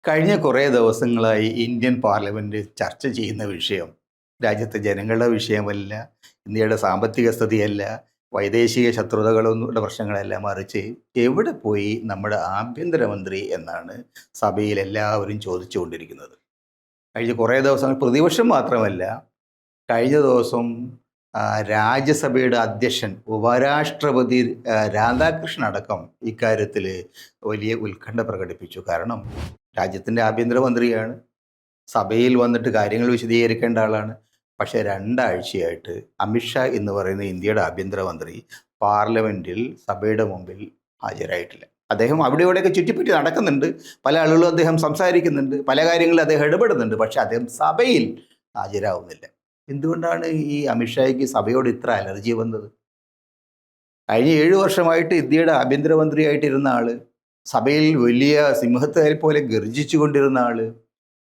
കഴിഞ്ഞ കുറേ ദിവസങ്ങളായി ഇന്ത്യൻ പാർലമെന്റ് ചർച്ച ചെയ്യുന്ന വിഷയം രാജ്യത്തെ ജനങ്ങളുടെ വിഷയമല്ല, ഇന്ത്യയുടെ സാമ്പത്തിക സ്ഥിതിയല്ല, വൈദേശിക ശത്രുതകളൊന്നുമുള്ള പ്രശ്നങ്ങളല്ല, മറിച്ച് എവിടെ പോയി നമ്മുടെ ആഭ്യന്തരമന്ത്രി എന്നാണ് സഭയിൽ എല്ലാവരും ചോദിച്ചുകൊണ്ടിരിക്കുന്നത്. കഴിഞ്ഞ കുറേ ദിവസങ്ങൾ പ്രതിപക്ഷം മാത്രമല്ല, കഴിഞ്ഞ ദിവസം രാജ്യസഭയുടെ അധ്യക്ഷൻ ഉപരാഷ്ട്രപതി രാധാകൃഷ്ണൻ അടക്കം ഇക്കാര്യത്തിൽ വലിയ ഉത്കണ്ഠ പ്രകടിപ്പിച്ചു. കാരണം രാജ്യത്തിൻ്റെ ആഭ്യന്തരമന്ത്രിയാണ്, സഭയിൽ വന്നിട്ട് കാര്യങ്ങൾ വിശദീകരിക്കേണ്ട ആളാണ്. പക്ഷേ രണ്ടാഴ്ചയായിട്ട് അമിത്ഷാ എന്ന് പറയുന്ന ഇന്ത്യയുടെ ആഭ്യന്തരമന്ത്രി പാർലമെൻറ്റിൽ സഭയുടെ മുമ്പിൽ ഹാജരായിട്ടില്ല. അദ്ദേഹം അവിടെ ഇവിടെയൊക്കെ ചുറ്റിപ്പറ്റി നടക്കുന്നുണ്ട്, പല ആളുകളും അദ്ദേഹം സംസാരിക്കുന്നുണ്ട്, പല കാര്യങ്ങളിൽ അദ്ദേഹം ഇടപെടുന്നുണ്ട്, പക്ഷെ അദ്ദേഹം സഭയിൽ ഹാജരാകുന്നില്ല. എന്തുകൊണ്ടാണ് ഈ അമിത്ഷായ്ക്ക് സഭയോട് ഇത്ര അലർജി വന്നത്? കഴിഞ്ഞ 7 വർഷമായിട്ട് ഇന്ത്യയുടെ ആഭ്യന്തരമന്ത്രിയായിട്ടിരുന്ന ആള്, സഭയിൽ വലിയ സിംഹത്തെ പോലെ ഗർജിച്ചു കൊണ്ടിരുന്ന ആള്,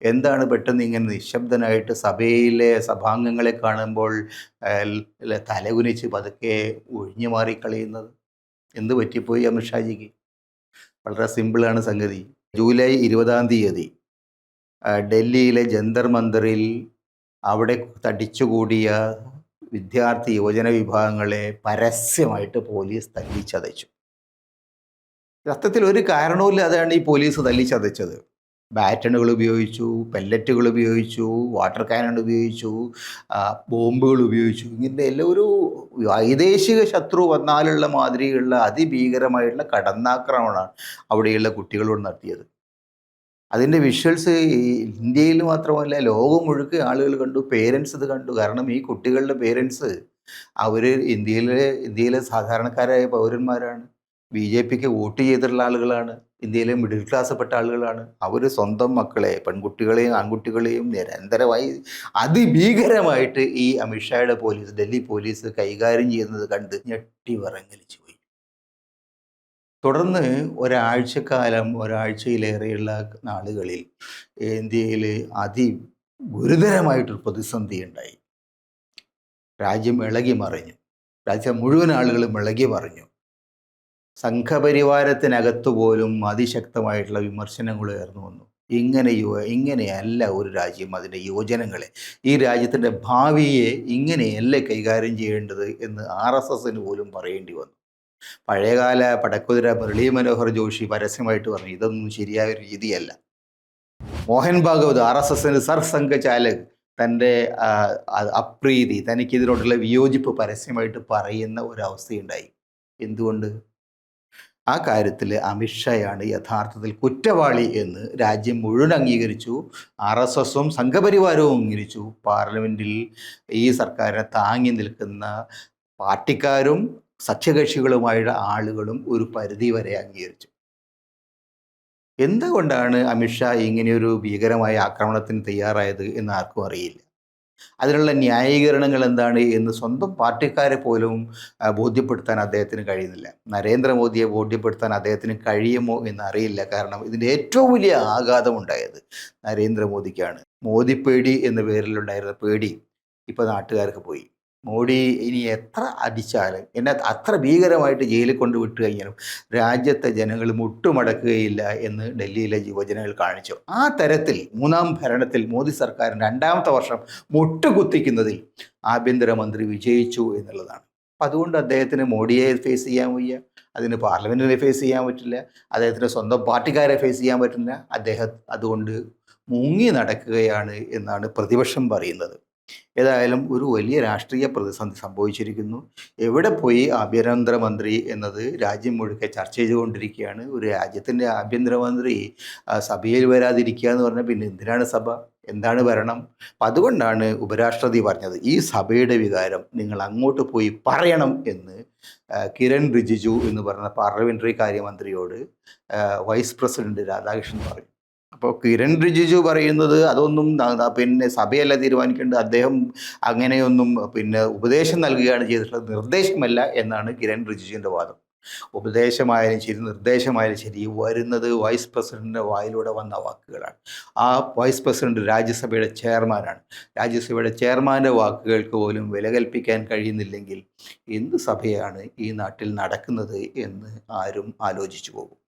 എന്താണ് പെട്ടെന്ന് ഇങ്ങനെ നിശബ്ദനായിട്ട് സഭയിലെ സഭാംഗങ്ങളെ കാണുമ്പോൾ തലകുനിച്ച് പതുക്കെ ഒഴിഞ്ഞു മാറി കളയുന്നത്? എന്ത് പറ്റിപ്പോയി അമിത്ഷാജിക്ക്? വളരെ സിമ്പിളാണ് സംഗതി. ജൂലൈ 20-ാം തീയതി ഡൽഹിയിലെ ജന്തർ മന്ദറിൽ അവിടെ തടിച്ചുകൂടിയ വിദ്യാർത്ഥി യുവജന വിഭാഗങ്ങളെ പരസ്യമായിട്ട് പോലീസ് തല്ലിച്ചതച്ചു. സത്യത്തിൽ ഒരു കാരണവുമില്ലാതെയാണ് ഈ പോലീസ് തല്ലിച്ചതച്ചത്. ബാറ്റണുകൾ ഉപയോഗിച്ചു, പെല്ലറ്റുകൾ ഉപയോഗിച്ചു, വാട്ടർ കാനൺ ഉപയോഗിച്ചു, ബോംബുകൾ ഉപയോഗിച്ചു. ഇങ്ങനെ എല്ലാം ഒരു വൈദേശിക ശത്രു വന്നാലുള്ള മാതിരിയുള്ള അതിഭീകരമായിട്ടുള്ള കടന്നാക്രമണമാണ് അവിടെയുള്ള കുട്ടികളോട് നടത്തിയത്. അതിൻ്റെ വിഷ്വൽസ് ഇന്ത്യയിൽ മാത്രമല്ല ലോകം മുഴുക്കെ ആളുകൾ കണ്ടു, പേരൻസ് ഇത് കണ്ടു. കാരണം ഈ കുട്ടികളുടെ പേരൻസ് അവർ ഇന്ത്യയിലെ സാധാരണക്കാരായ പൗരന്മാരാണ്, BJPക്ക് വോട്ട് ചെയ്തിട്ടുള്ള ആളുകളാണ്, ഇന്ത്യയിലെ മിഡിൽ ക്ലാസ്സപ്പെട്ട ആളുകളാണ്. അവർ സ്വന്തം മക്കളെ, പെൺകുട്ടികളെയും ആൺകുട്ടികളെയും നിരന്തരമായി അതിഭീകരമായിട്ട് ഈ അമിത്ഷായുടെ പോലീസ്, ഡൽഹി പോലീസ് കൈകാര്യം ചെയ്യുന്നത് കണ്ട് ഞെട്ടി വിറങ്ങലിച്ചു പോയി. തുടർന്ന് ഒരാഴ്ചയിലേറെയുള്ള നാളുകളിൽ ഇന്ത്യയിൽ അതിഗുരുതരമായിട്ടൊരു പ്രതിസന്ധി ഉണ്ടായി. രാജ്യം ഇളകി മറിഞ്ഞു, രാജ്യം മുഴുവൻ ആളുകളും ഇളകി മറിഞ്ഞു. സംഘപരിവാരത്തിനകത്തു പോലും അതിശക്തമായിട്ടുള്ള വിമർശനങ്ങൾ ഉയർന്നു വന്നു. ഇങ്ങനെയല്ല ഒരു രാജ്യം അതിൻ്റെ യുവജനങ്ങളെ, ഈ രാജ്യത്തിൻ്റെ ഭാവിയെ ഇങ്ങനെയല്ല കൈകാര്യം ചെയ്യേണ്ടത് എന്ന് RSSന് പോലും പറയേണ്ടി വന്നു. പഴയകാല പടക്കുതിര മുരളീ മനോഹർ ജോഷി പരസ്യമായിട്ട് പറഞ്ഞു, ഇതൊന്നും ശരിയായ ഒരു രീതിയല്ല. മോഹൻ ഭാഗവത് RSSന് സർസംഘചാലക് തൻ്റെ അപ്രീതി, തനിക്കിതിനോടുള്ള വിയോജിപ്പ് പരസ്യമായിട്ട് പറയുന്ന ഒരവസ്ഥയുണ്ടായി. എന്തുകൊണ്ട്? ആ കാര്യത്തിൽ അമിത്ഷായാണ് യഥാർത്ഥത്തിൽ കുറ്റവാളി എന്ന് രാജ്യം മുഴുവൻ അംഗീകരിച്ചു. RSSും സംഘപരിവാരവും അംഗീകരിച്ചു. പാർലമെൻറ്റിൽ ഈ സർക്കാരിനെ താങ്ങി നിൽക്കുന്ന പാർട്ടിക്കാരും സഖ്യകക്ഷികളുമായുള്ള ആളുകളും ഒരു പരിധി വരെ അംഗീകരിച്ചു. എന്തുകൊണ്ടാണ് അമിത്ഷാ ഇങ്ങനെയൊരു ഭീകരമായ ആക്രമണത്തിന് തയ്യാറായത് എന്ന് ആർക്കും അറിയില്ല. അതിനുള്ള ന്യായീകരണങ്ങൾ എന്താണ് എന്ന് സ്വന്തം പാർട്ടിക്കാരെ പോലും ബോധ്യപ്പെടുത്താൻ അദ്ദേഹത്തിന് കഴിയുന്നില്ല. നരേന്ദ്രമോദിയെ ബോധ്യപ്പെടുത്താൻ അദ്ദേഹത്തിന് കഴിയുമോ എന്നറിയില്ല. കാരണം ഇതിൻ്റെ ഏറ്റവും വലിയ ആഘാതമുണ്ടായത് നരേന്ദ്രമോദിക്കാണ്. മോദിപ്പേടി എന്ന പേരിലുണ്ടായിരുന്ന പേടി ഇപ്പോൾ നാട്ടുകാർക്ക് പോയി. മോഡി ഇനി എത്ര അടിച്ചാലും, എന്നെ അത്ര ഭീകരമായിട്ട് ജയിലിൽ കൊണ്ട് വിട്ട് കഴിഞ്ഞാലും രാജ്യത്തെ ജനങ്ങൾ മുട്ടുമടക്കുകയില്ല എന്ന് ഡൽഹിയിലെ യുവജനങ്ങൾ കാണിച്ചു. ആ തരത്തിൽ 3-ാം ഭരണത്തിൽ മോദി സർക്കാരിന് 2-ാമത്തെ വർഷം മുട്ടുകുത്തിക്കുന്നതിൽ ആഭ്യന്തരമന്ത്രി വിജയിച്ചു എന്നുള്ളതാണ്. അപ്പം അതുകൊണ്ട് അദ്ദേഹത്തിന് മോഡിയെ ഫേസ് ചെയ്യാൻ വയ്യ, അതിന് പാർലമെൻറ്റിനെ ഫേസ് ചെയ്യാൻ പറ്റില്ല, അദ്ദേഹത്തിന് സ്വന്തം പാർട്ടിക്കാരെ ഫേസ് ചെയ്യാൻ പറ്റില്ല. അദ്ദേഹം അതുകൊണ്ട് മുങ്ങി നടക്കുകയാണ് എന്നാണ് പ്രതിപക്ഷം പറയുന്നത്. ഏതായാലും ഒരു വലിയ രാഷ്ട്രീയ പ്രതിസന്ധി സംഭവിച്ചിരിക്കുന്നു. എവിടെ പോയി ആഭ്യന്തരമന്ത്രി എന്നത് രാജ്യം മുഴുക്കെ ചർച്ച ചെയ്തുകൊണ്ടിരിക്കുകയാണ്. ഒരു രാജ്യത്തിൻ്റെ ആഭ്യന്തരമന്ത്രി സഭയിൽ വരാതിരിക്കുക എന്ന് പറഞ്ഞാൽ പിന്നെ എന്തിനാണ് സഭ, എന്താണ് ഭരണം? അപ്പം അതുകൊണ്ടാണ് ഉപരാഷ്ട്രപതി പറഞ്ഞത്, ഈ സഭയുടെ വികാരം നിങ്ങൾ അങ്ങോട്ട് പോയി പറയണം എന്ന് കിരൺ റിജിജു എന്ന് പറഞ്ഞ പാർലമെൻ്ററി കാര്യമന്ത്രിയോട് വൈസ് പ്രസിഡന്റ് രാധാകൃഷ്ണൻ പറഞ്ഞു. അപ്പോൾ കിരൺ റിജിജു പറയുന്നത് അതൊന്നും പിന്നെ സഭയല്ല തീരുമാനിക്കേണ്ടത്, അദ്ദേഹം അങ്ങനെയൊന്നും ഉപദേശം നൽകുകയാണ് ചെയ്തിട്ടുള്ളത്, നിർദ്ദേശമല്ല എന്നാണ് കിരൺ റിജിജുവിൻ്റെ വാദം. ഉപദേശമായാലും ശരി, നിർദ്ദേശമായാലും ശരി, വരുന്നത് വൈസ് പ്രസിഡന്റിൻ്റെ വായിലൂടെ വന്ന വാക്കുകളാണ്. ആ വൈസ് പ്രസിഡന്റ് രാജ്യസഭയുടെ ചെയർമാനാണ്. രാജ്യസഭയുടെ ചെയർമാൻ്റെ വാക്കുകൾക്ക് പോലും വില കൽപ്പിക്കാൻ കഴിയുന്നില്ലെങ്കിൽ എന്ത് സഭയാണ് ഈ നാട്ടിൽ നടക്കുന്നത് എന്ന് ആരും ആലോചിച്ചു പോകും.